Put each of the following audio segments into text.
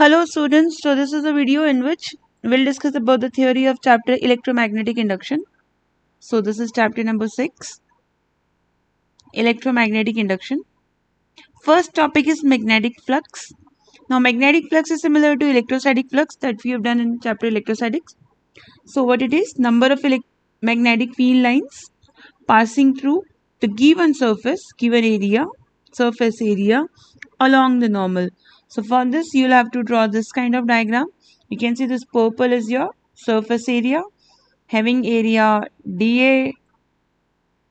Hello students, so this is a video in which we'll discuss about the theory of chapter electromagnetic induction. So this is chapter number 6, electromagnetic induction. First topic is magnetic flux. Now magnetic flux is similar to electrostatic flux that we have done in chapter electrostatics. So what it is? Number of magnetic field lines passing through the given surface, given area, surface area along the normal. So for this you'll have to draw this kind of diagram. You can see this purple is your surface area, having area dA,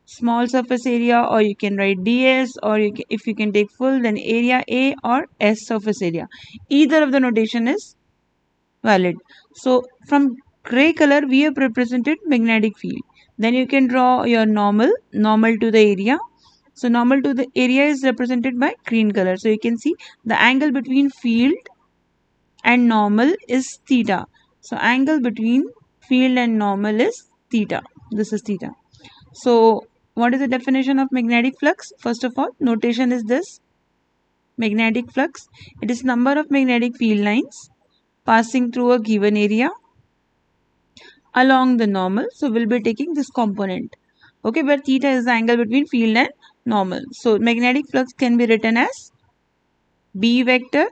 small surface area, or you can write ds, or if you can take full, then area A or S surface area. Either of the notation is valid. So from gray color we have represented magnetic field. Then you can draw your normal to the area. So normal to the area is represented by green color. So you can see the angle between field and normal is theta. So angle between field and normal is theta. This is theta. So what is the definition of magnetic flux? First of all, notation is this. Magnetic flux, it is number of magnetic field lines passing through a given area along the normal. So we'll be taking this component. Okay, but theta is the angle between field and normal. So magnetic flux can be written as B vector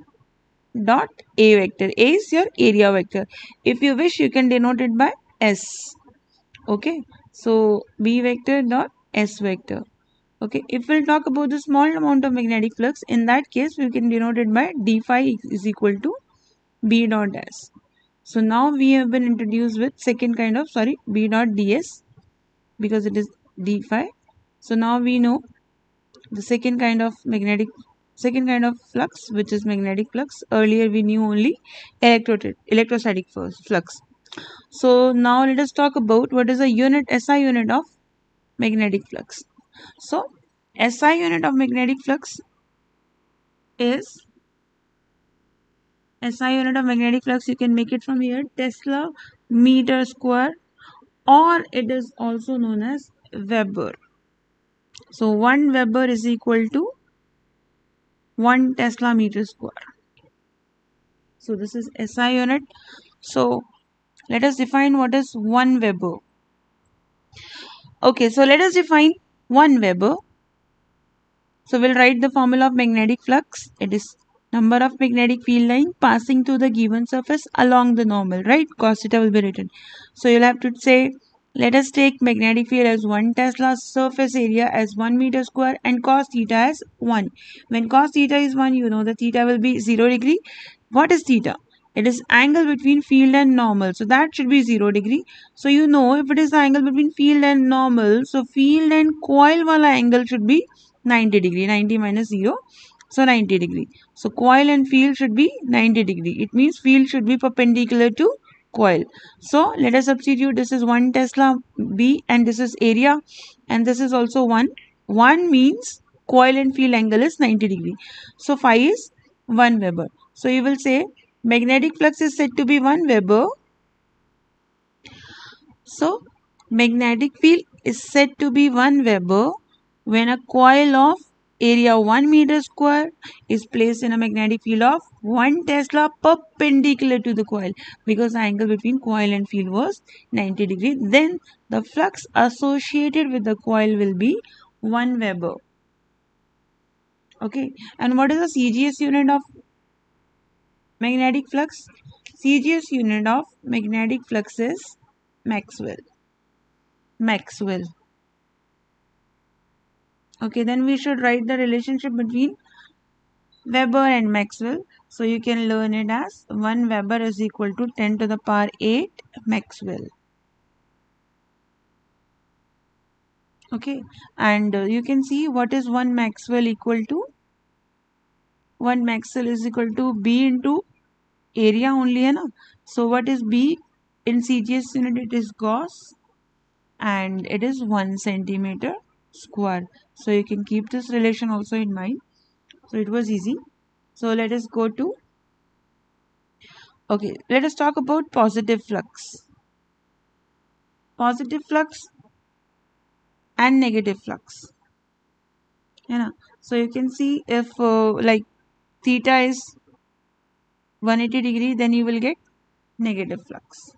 dot A vector. A is your area vector. If you wish, you can denote it by S. Okay, so B vector dot S vector. Okay, if we'll talk about the small amount of magnetic flux, in that case we can denote it by d phi is equal to B dot S. So now we have been introduced with second kind of B dot ds, because it is d phi. So now we know the second kind of flux, which is magnetic flux. Earlier we knew only electrostatic flux. So now let us talk about what is the SI unit of magnetic flux. So SI unit of magnetic flux is SI unit of magnetic flux. You can make it from here, Tesla meter square, or it is also known as Weber. So 1 Weber is equal to 1 Tesla meter square. So this is SI unit. So let us define what is 1 Weber. Okay, so let us define 1 Weber. So we'll write the formula of magnetic flux. It is number of magnetic field line passing through the given surface along the normal, right? Cos theta will be written. So you'll have to say, let us take magnetic field as 1 Tesla, surface area as 1 meter square, and cos theta as 1. When cos theta is 1, you know the theta will be 0 degree. What is theta? It is angle between field and normal. So that should be 0 degree. So you know if it is the angle between field and normal, so field and coil wala angle should be 90 degree. 90 minus 0. So 90 degree. So coil and field should be 90 degree. It means field should be perpendicular to coil. So let us substitute. This is 1 Tesla B, and this is area, and this is also 1. 1 means coil and field angle is 90 degree. So phi is 1 Weber. So you will say magnetic flux is said to be 1 Weber. So magnetic field is said to be 1 Weber when a coil of area 1 meter square is placed in a magnetic field of 1 Tesla perpendicular to the coil, because the angle between coil and field was 90 degree. Then the flux associated with the coil will be 1 Weber. Okay, and what is the CGS unit of magnetic flux? CGS unit of magnetic flux is Maxwell. Okay, then we should write the relationship between Weber and Maxwell. So you can learn it as 1 Weber is equal to 10 to the power 8 Maxwell. Okay, and you can see what is 1 Maxwell equal to. 1 Maxwell is equal to B into area only, hai na? So what is B in CGS unit? It is Gauss, and it is 1 centimeter square. So you can keep this relation also in mind. So it was easy. So let us go to, okay, let us talk about positive flux. Positive flux and negative flux. You know, so you can see if like theta is 180 degree, then you will get negative flux.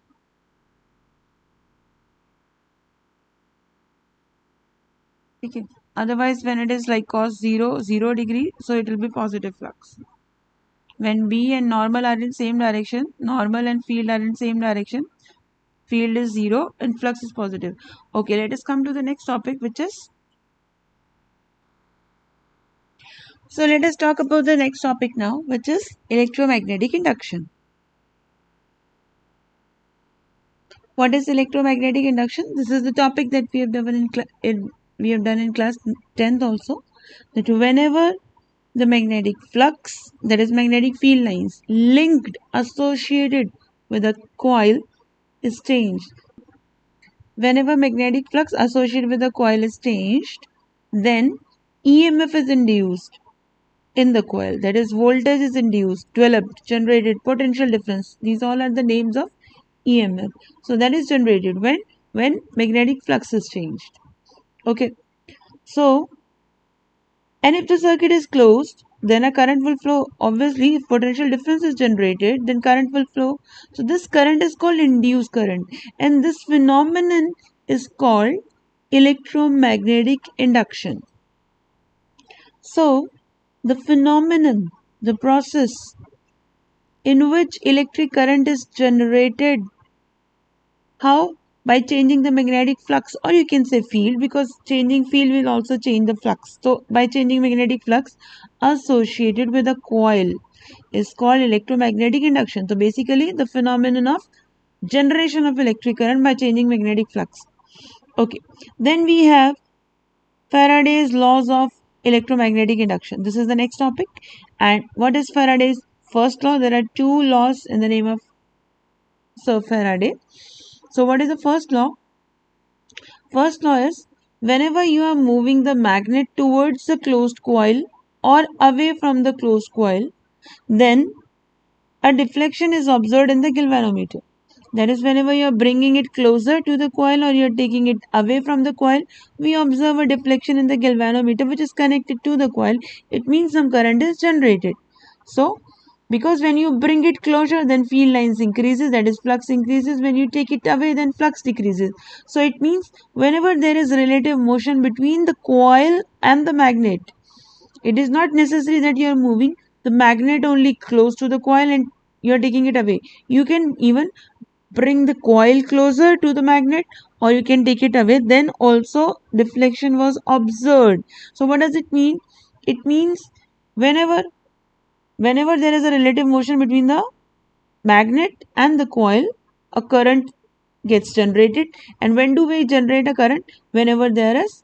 Okay. Otherwise, when it is like cos 0 degree, so it will be positive flux. When B and normal are in same direction, normal and field are in same direction, field is 0 and flux is positive. Okay, let us come to the next topic, which is, so let us talk about the next topic now, which is electromagnetic induction. What is electromagnetic induction? This is the topic that we have done in class 10th also. That whenever the magnetic flux, that is magnetic field lines, linked, associated with a coil is changed. Whenever magnetic flux associated with a coil is changed, then EMF is induced in the coil. That is, voltage is induced, developed, generated, potential difference. These all are the names of EMF. So that is generated when magnetic flux is changed. Okay. So, and if the circuit is closed, then a current will flow. Obviously, if potential difference is generated, then current will flow. So this current is called induced current, and this phenomenon is called electromagnetic induction. So the phenomenon, the process in which electric current is generated, how? By changing the magnetic flux, or you can say field, because changing field will also change the flux. So by changing magnetic flux associated with a coil is called electromagnetic induction. So basically the phenomenon of generation of electric current by changing magnetic flux. Okay, then we have Faraday's laws of electromagnetic induction. This is the next topic. And what is Faraday's first law? There are two laws in the name of Sir Faraday. So what is the first law? First law is, whenever you are moving the magnet towards the closed coil or away from the closed coil, then a deflection is observed in the galvanometer. That is, whenever you are bringing it closer to the coil or you are taking it away from the coil, we observe a deflection in the galvanometer which is connected to the coil. It means some current is generated. So, because when you bring it closer, then field lines increases, that is flux increases. When you take it away, then flux decreases. So it means whenever there is relative motion between the coil and the magnet, it is not necessary that you are moving the magnet only close to the coil and you are taking it away. You can even bring the coil closer to the magnet or you can take it away. Then also deflection was observed. So what does it mean? It means whenever there is a relative motion between the magnet and the coil, a current gets generated. And when do we generate a current? Whenever there is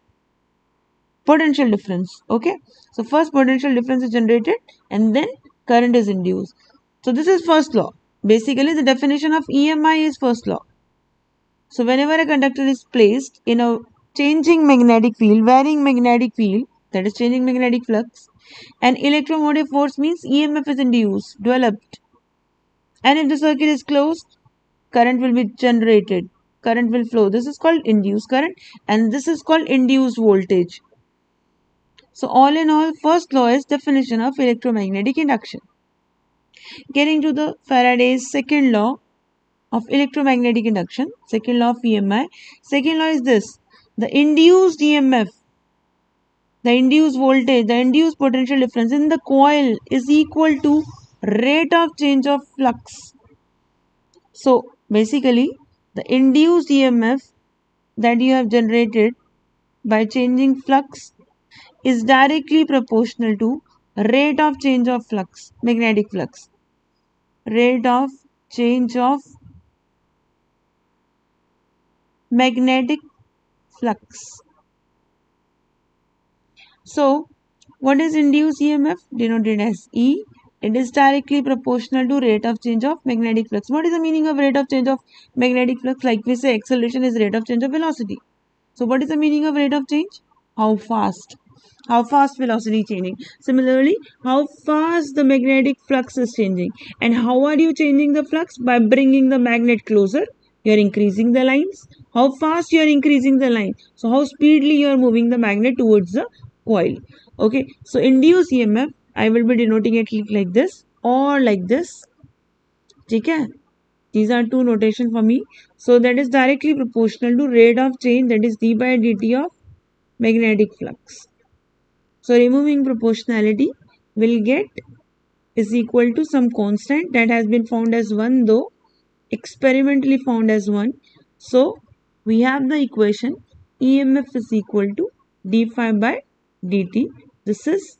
potential difference. Okay, so first potential difference is generated and then current is induced. So this is first law. Basically the definition of EMI is first law. So whenever a conductor is placed in a changing magnetic field, varying magnetic field, that is changing magnetic flux, and electromotive force means EMF is induced, developed. And if the circuit is closed, current will be generated, current will flow. This is called induced current and this is called induced voltage. So all in all, first law is definition of electromagnetic induction. Getting to the Faraday's second law of electromagnetic induction, second law of EMI. Second law is this: the induced EMF, the induced voltage, the induced potential difference in the coil is equal to rate of change of flux. So basically, the induced EMF that you have generated by changing flux is directly proportional to rate of change of flux, magnetic flux. Rate of change of magnetic flux. So, what is induced EMF? Denoted as E. It is directly proportional to rate of change of magnetic flux. What is the meaning of rate of change of magnetic flux? Like we say, acceleration is rate of change of velocity. So, what is the meaning of rate of change? How fast? How fast velocity changing. Similarly, how fast the magnetic flux is changing. And how are you changing the flux? By bringing the magnet closer. You are increasing the lines. How fast you are increasing the line. So how speedily you are moving the magnet towards the coil. Okay. So induced EMF, I will be denoting it like this or like this. ठीक है, these are two notation for me. So that is directly proportional to rate of change, that is d by dt of magnetic flux. So removing proportionality will get is equal to some constant that has been found as 1, though experimentally found as 1. So we have the equation EMF is equal to d phi by dt. This is,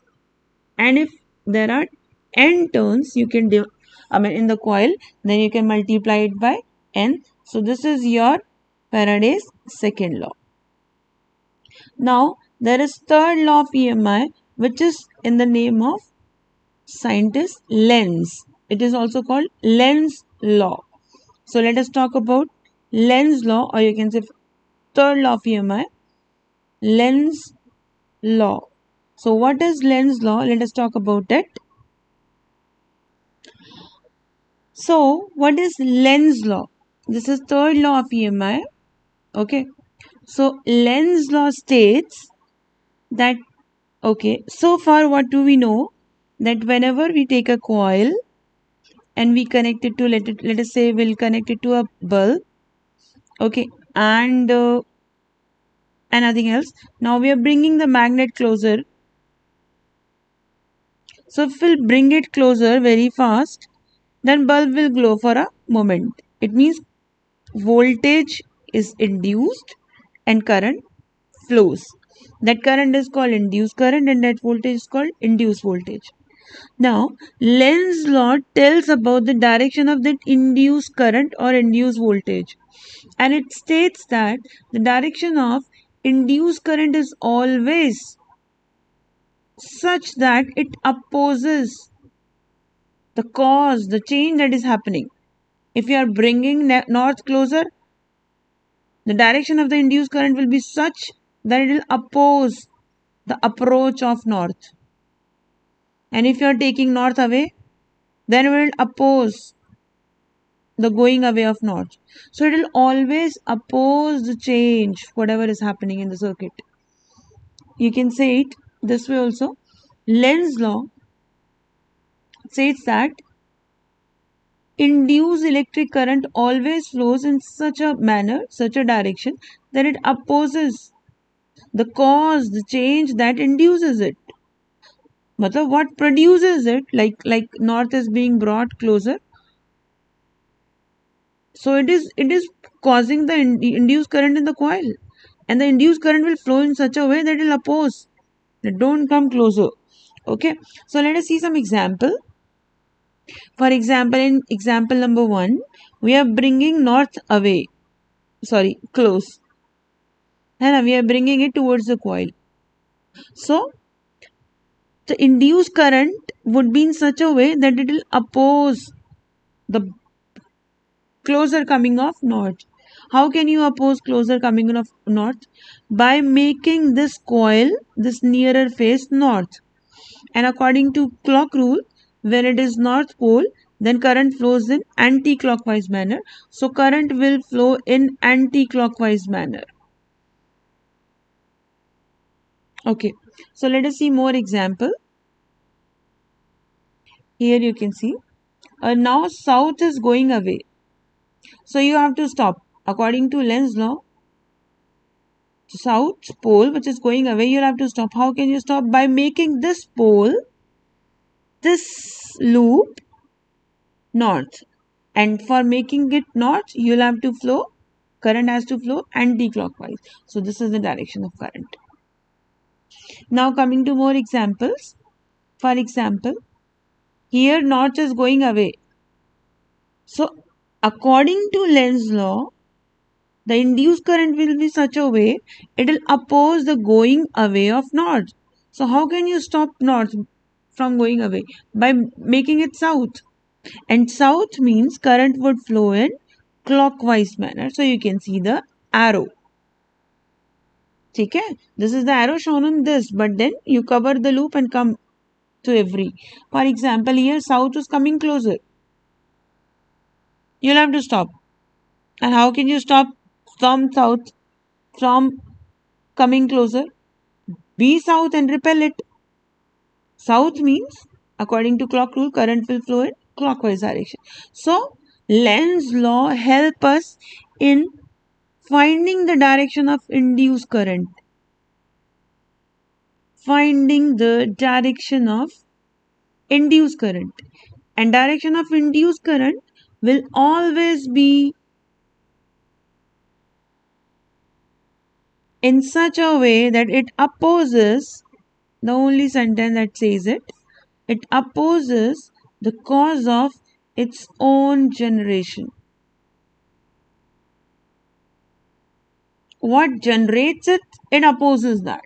and if there are n turns, you can in the coil, then you can multiply it by n. So this is your Faraday's second law. Now there is third law of EMI, which is in the name of scientist Lenz. It is also called Lenz law. So let us talk about Lenz law, or you can say third law of EMI, Lenz law. So what is Lenz law? Let us talk about it. So what is Lenz law? This is third law of EMI. Okay. So Lenz law states that, okay, so far what do we know? That whenever we take a coil and we connect it to, let us say we'll connect it to a bulb, okay, and nothing else. Now we are bringing the magnet closer. So if we'll bring it closer very fast, then bulb will glow for a moment. It means voltage is induced and current flows. That current is called induced current and that voltage is called induced voltage. Now, Lenz's law tells about the direction of that induced current or induced voltage. And it states that the direction of induced current is always such that it opposes the cause, the change that is happening. If you are bringing north closer, the direction of the induced current will be such that it will oppose the approach of north. And if you are taking north away, then it will oppose the going away of north. So it will always oppose the change, whatever is happening in the circuit. You can say it this way also. Lenz's law says that induced electric current always flows in such a manner, such a direction, that it opposes the cause, the change that induces it. Matlab what produces it, like north is being brought closer. So it is causing the induced current in the coil. And the induced current will flow in such a way that it will oppose. Don't come closer. Okay. So let us see some example. For example, in example number 1, we are bringing north away. Sorry, close. And we are bringing it towards the coil. So the induced current would be in such a way that it will oppose the closer coming of north. How can you oppose closer coming of north? By making this coil, this nearer face north. And according to clock rule, when it is north pole, then current flows in anti-clockwise manner. So current will flow in anti-clockwise manner. Okay. So let us see more example. Here you can see. Now south is going away. So you have to stop. According to Lenz's law, south pole which is going away, you'll have to stop. How can you stop? By making this pole, this loop north. And for making it north, you'll have to flow, current has to flow anti-clockwise. So this is the direction of current. Now coming to more examples. For example, here north is going away. So according to Lenz's law, the induced current will be such a way, it will oppose the going away of north. So how can you stop north from going away? By making it south. And south means current would flow in clockwise manner. So you can see the arrow. Okay? This is the arrow shown on this, but then you cover the loop and come to every. For example, here south is coming closer. You'll have to stop. And how can you stop from south from coming closer? Be south and repel it. South means, according to clock rule, current will flow in clockwise direction. So Lenz's law help us in finding the direction of induced current. Finding the direction of induced current. And direction of induced current will always be in such a way that it opposes the only sentence that says it opposes the cause of its own generation. What generates it? It opposes that.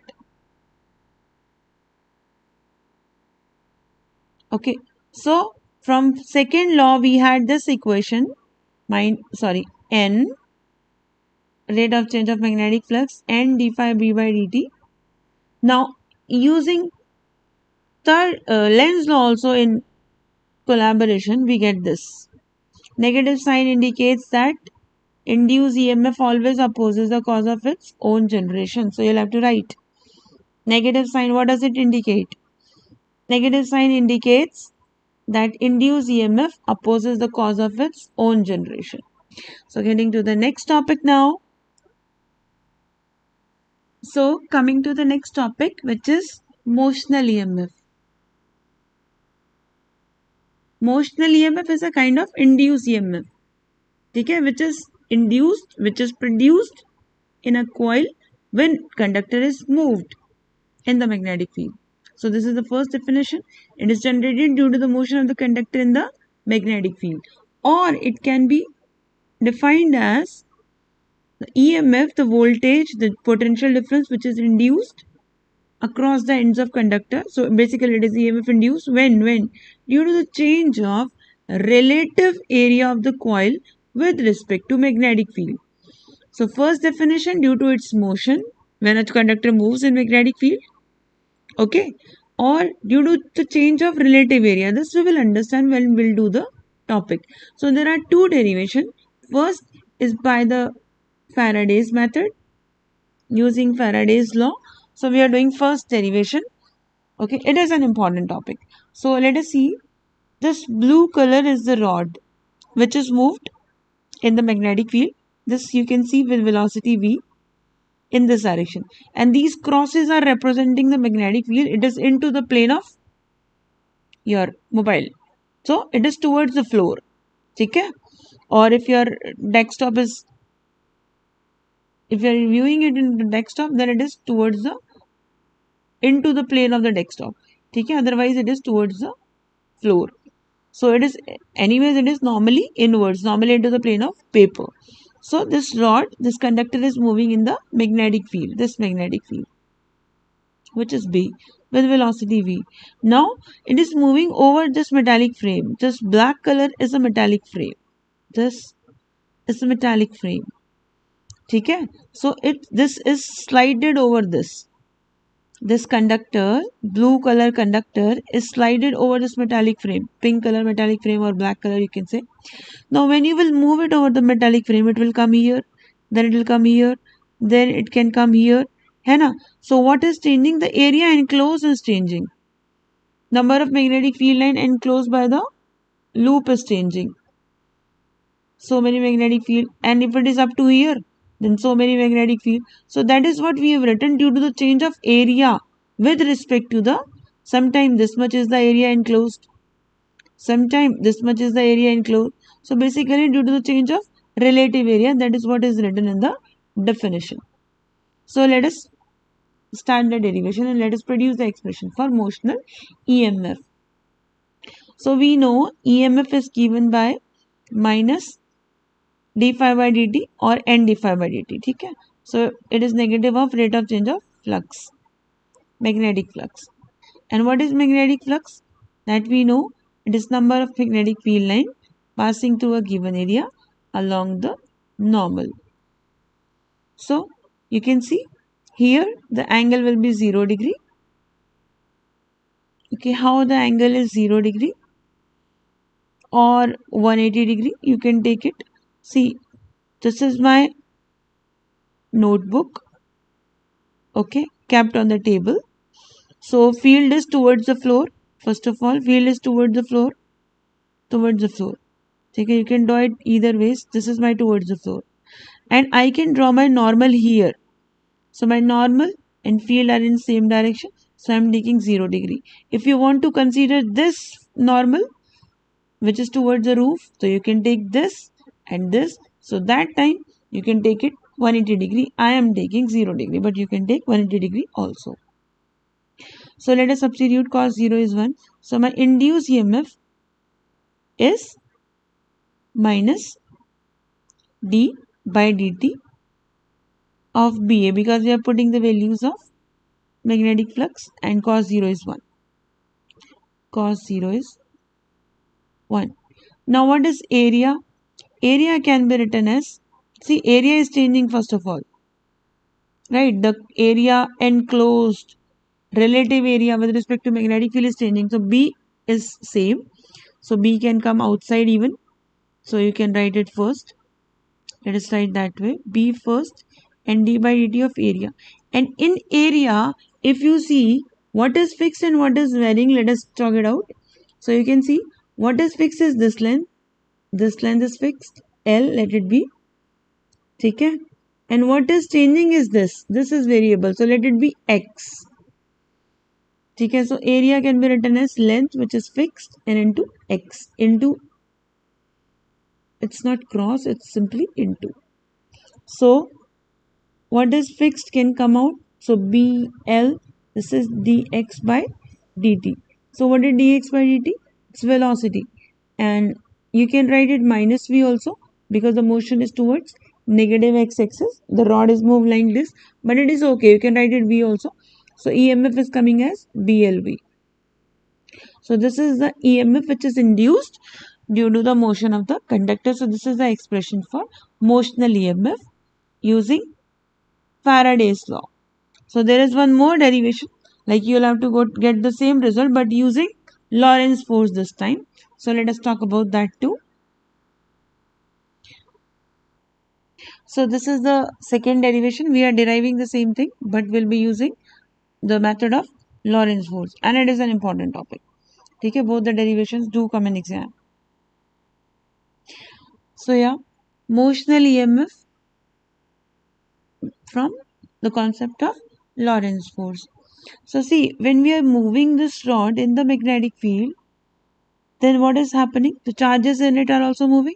Okay, so from second law we had this equation, n rate of change of magnetic flux n d phi b by dt. Now using third Lenz law also in collaboration, we get this. Negative sign indicates that induced EMF always opposes the cause of its own generation. So you'll have to write negative sign. What does it indicate? Negative sign indicates that induced EMF opposes the cause of its own generation. So getting to the next topic now. So coming to the next topic, which is motional EMF. Motional EMF is a kind of induced EMF, okay, which is produced in a coil when conductor is moved in the magnetic field. So this is the first definition. It is generated due to the motion of the conductor in the magnetic field, or it can be defined as the EMF, the voltage, the potential difference which is induced across the ends of conductor. So basically it is EMF induced when due to the change of relative area of the coil with respect to magnetic field. So first definition, due to its motion when a conductor moves in magnetic field, okay, or due to the change of relative area. This we will understand when we'll do the topic. So there are two derivations. First is by the Faraday's method using Faraday's law. So we are doing first derivation. Okay, it is an important topic. So let us see. This blue color is the rod which is moved in the magnetic field. This you can see with velocity v in this direction, and these crosses are representing the magnetic field. It is into the plane of your mobile, so it is towards the floor, okay? Or if your desktop is, if you are viewing it in the desktop, then it is towards the into the plane of the desktop, okay? Otherwise it is towards the floor. So it is, anyways, it is normally inwards, normally into the plane of paper. So this rod, this conductor is moving in the magnetic field, this magnetic field, which is B, with velocity v. Now it is moving over this metallic frame. This black color is a metallic frame. This is a metallic frame. Okay? So this is slided over this. This conductor, blue color conductor, is slided over this metallic frame. Pink color metallic frame or black color you can say. Now when you will move it over the metallic frame, it will come here, then it will come here, then it can come here. है ना? So what is changing? The area enclosed is changing. Number of magnetic field line enclosed by the loop is changing. So many magnetic field, and if it is up to here, then so many magnetic field. So that is what we have written, due to the change of area with respect to the, sometime this much is the area enclosed, sometime this much is the area enclosed. So basically due to the change of relative area, that is what is written in the definition. So let us start the derivation and let us produce the expression for motional EMF. So we know EMF is given by minus d phi by dt or n d phi by dt. ठीक है? So it is negative of rate of change of flux, magnetic flux. And what is magnetic flux? That we know, it is number of magnetic field line passing through a given area along the normal. So you can see here the angle will be 0 degree. Okay, how the angle is 0 degree or 180 degree, you can take it. See, this is my notebook, okay, kept on the table. So field is towards the floor. First of all, field is towards the floor. towards the floor. Okay, you can draw it either ways. This is my towards the floor. And I can draw my normal here. So my normal and field are in same direction. So I am taking 0 degree. If you want to consider this normal, which is towards the roof, so you can take this and this. So that time you can take it 180 degree. I am taking 0 degree, but you can take 180 degree also. So let us substitute cos 0 is 1. So my induced EMF is minus d by dt of BA, because we are putting the values of magnetic flux, and cos 0 is 1. Cos 0 is 1. Now what is area? Area can be written as, see, area is changing first of all, right? The area enclosed, relative area with respect to magnetic field is changing. So B is same. So B can come outside even. So you can write it first. Let us write that way. B first and d by dt of area. And in area, if you see what is fixed and what is varying, let us talk it out. So you can see what is fixed is this length. This length is fixed. L, let it be. Okay. And what is changing is this. This is variable. So let it be x. Okay. So area can be written as length, which is fixed, and into x. Into, it's not cross, it's simply into. So what is fixed can come out. So BL, this is dx by dt. So what is dx by dt? It's velocity. And you can write it minus v also, because the motion is towards negative x-axis. The rod is moved like this, but it is okay. You can write it v also. So EMF is coming as BLV. So this is the EMF which is induced due to the motion of the conductor. So this is the expression for motional EMF using Faraday's law. So there is one more derivation, like you will have to go get the same result but using Lorentz force this time. So let us talk about that too. So this is the second derivation. We are deriving the same thing but we'll be using the method of Lorentz force, and it is an important topic. Okay, both the derivations do come in exam. So yeah, motional EMF from the concept of Lorentz force. So see, when we are moving this rod in the magnetic field, then what is happening? The charges in it are also moving.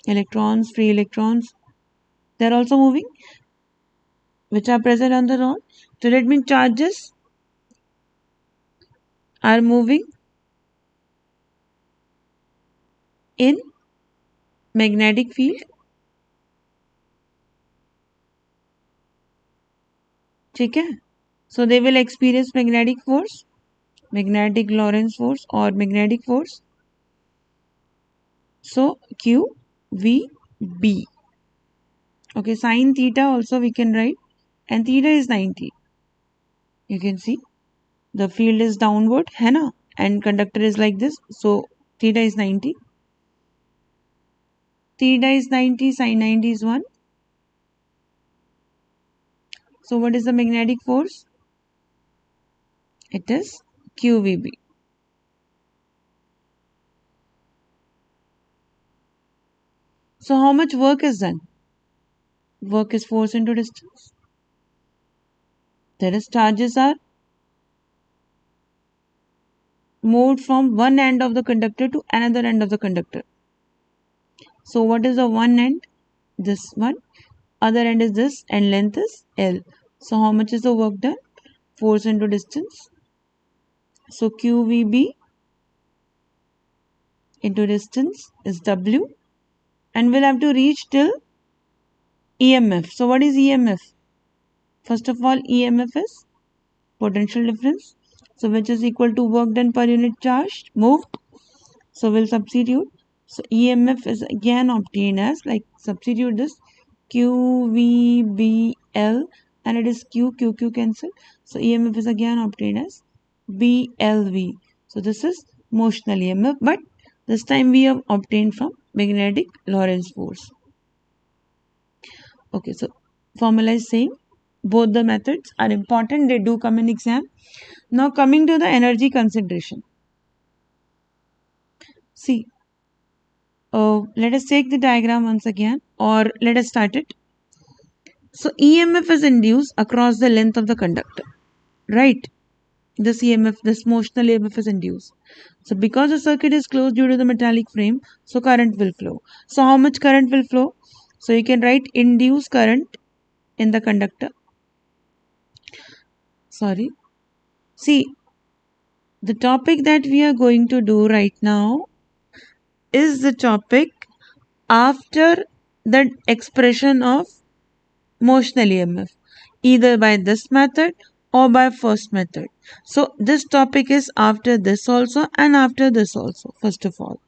Electrons, free electrons, they are also moving, which are present on the rod. So that means charges are moving in magnetic field. Okay? So they will experience magnetic force, magnetic Lorentz force or magnetic force. So Q V B. Okay, sine theta also we can write, and theta is 90. You can see the field is downward, है ना? And conductor is like this. So theta is 90. Theta is 90, sine 90 is 1. So what is the magnetic force? It is QVB. So how much work is done? Work is force into distance. There is charges are moved from one end of the conductor to another end of the conductor. So what is the one end? This one. Other end is this, and length is L. So how much is the work done? Force into distance. So QVB into distance is W, and we'll have to reach till EMF. So what is EMF? First of all, EMF is potential difference. So which is equal to work done per unit charge moved. So we'll substitute. So EMF is again obtained as, like, substitute this QVBL, and it is QQQ cancel. So EMF is again obtained as BLV. So this is motional EMF, but this time we have obtained from magnetic Lorentz force. Okay, so formula is same. Both the methods are important. They do come in exam. Now coming to the energy consideration. See, Let us take the diagram once again, or let us start it. So EMF is induced across the length of the conductor, right? This EMF, this motional EMF is induced. So because the circuit is closed due to the metallic frame, so current will flow. So how much current will flow? So you can write induced current in the conductor. Sorry. See, the topic that we are going to do right now is the topic after the expression of motional EMF, either by this method or by first method. So this topic is after this also and after this also, first of all.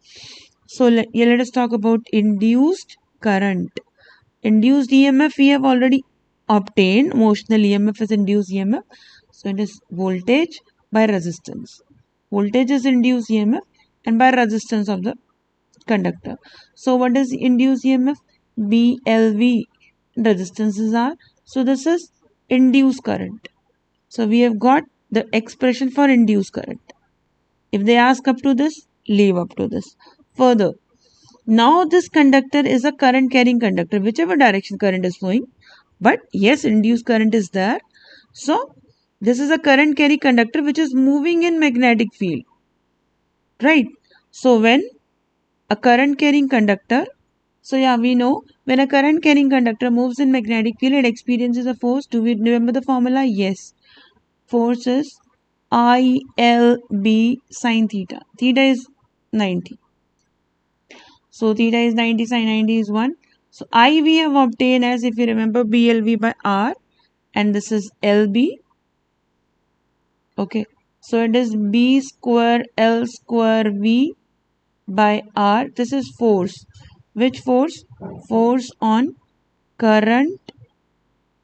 So let us talk about induced current. Induced EMF we have already obtained. Motional EMF is induced EMF. So it is voltage by resistance. Voltage is induced EMF and by resistance of the conductor. So what is induced EMF? BLV. Resistances are. So this is induced current. So we have got the expression for induced current. If they ask up to this, leave up to this. Further, now this conductor is a current carrying conductor, whichever direction current is flowing. But yes, induced current is there. So this is a current carrying conductor which is moving in magnetic field. Right? So when a current carrying conductor, so yeah, we know when a current carrying conductor moves in magnetic field, it experiences a force. Do we remember the formula? Yes. Force is ILB sine theta. Theta is 90. So theta is 90, sine 90 is 1. So I we have obtained as, if you remember, BLV by R, and this is LB. Okay. So it is B square L square V by R. This is force. Which force? Force on current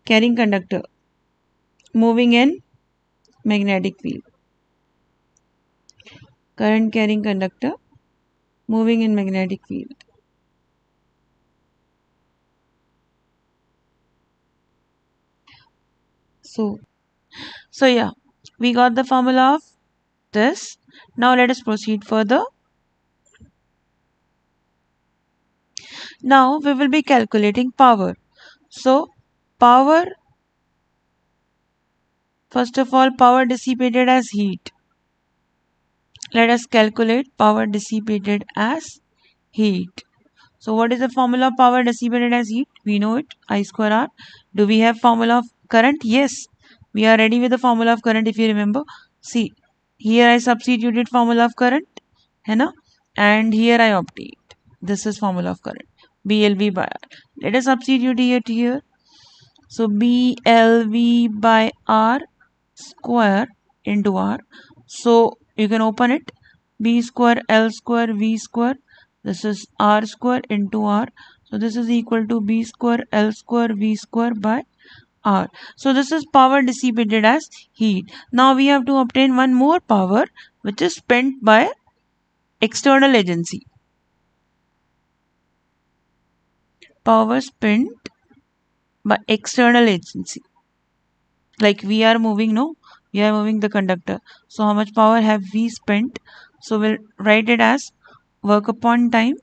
carrying conductor moving in magnetic field. Current carrying conductor moving in magnetic field. So yeah, we got the formula of this. Now let us proceed further. Now we will be calculating power. So power, first of all, power dissipated as heat. Let us calculate power dissipated as heat. So what is the formula of power dissipated as heat? We know it, I square R. Do we have formula of current? Yes. We are ready with the formula of current, if you remember. See, here I substituted formula of current, है ना? And here I obtained. This is formula of current. BLV by R. Let us substitute it here. So BLV by R square into R. So you can open it. B square L square V square. This is R square into R. So this is equal to B square L square V square by R. So this is power dissipated as heat. Now we have to obtain one more power which is spent by external agency. Power spent by external agency. Like we are moving, no? We are moving the conductor. So how much power have we spent? So we'll write it as work upon time.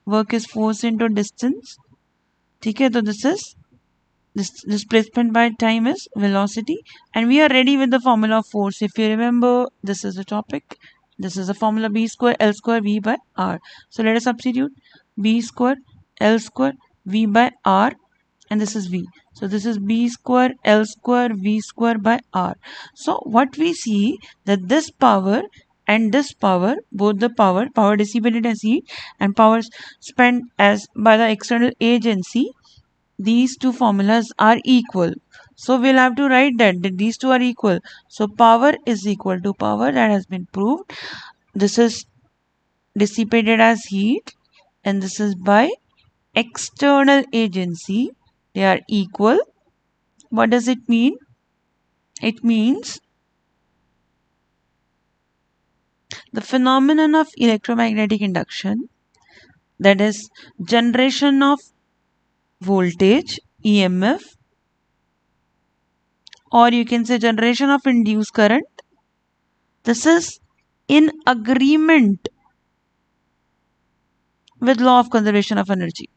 Work is force into distance. Okay, so this is this displacement by time is velocity, and we are ready with the formula of force. If you remember, this is the topic. This is the formula B square L square V by R. So let us substitute B square L square V by R, and this is V. So this is B square L square V square by R. So what we see that this power and this power, both the power dissipated as heat and power spent as by the external agency, these two formulas are equal. So we'll have to write that these two are equal. So power is equal to power, that has been proved. This is dissipated as heat and this is by external agency. They are equal. What does it mean? It means the phenomenon of electromagnetic induction, that is generation of voltage, EMF, or you can say generation of induced current. This is in agreement with law of conservation of energy.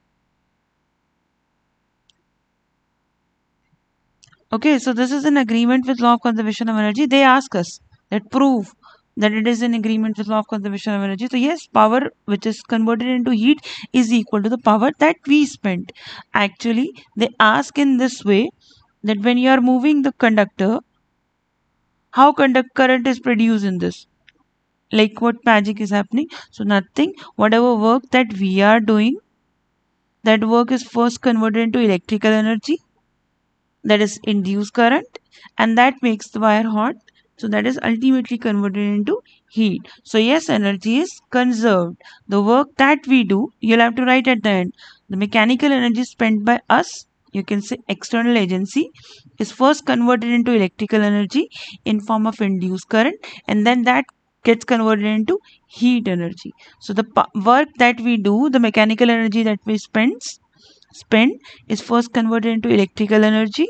Okay, so this is an agreement with law of conservation of energy. They ask us that prove that it is in agreement with law of conservation of energy. So yes, power which is converted into heat is equal to the power that we spent. Actually, they ask in this way that when you are moving the conductor, how conduct current is produced in this? Like what magic is happening? So nothing. Whatever work that we are doing, that work is first converted into electrical energy, that is induced current, and that makes the wire hot, so that is ultimately converted into heat. So yes, energy is conserved. The work that we do, you'll have to write at the end, the mechanical energy spent by us, you can say external agency, is first converted into electrical energy in form of induced current, and then that gets converted into heat energy. So the work that we do, the mechanical energy that we spend is first converted into electrical energy,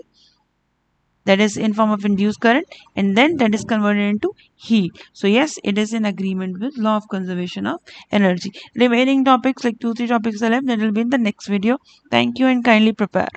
that is in form of induced current, and then that is converted into heat. So yes, it is in agreement with law of conservation of energy. Remaining topics, like 2-3 topics are left, that will be in the next video. Thank you and kindly prepare.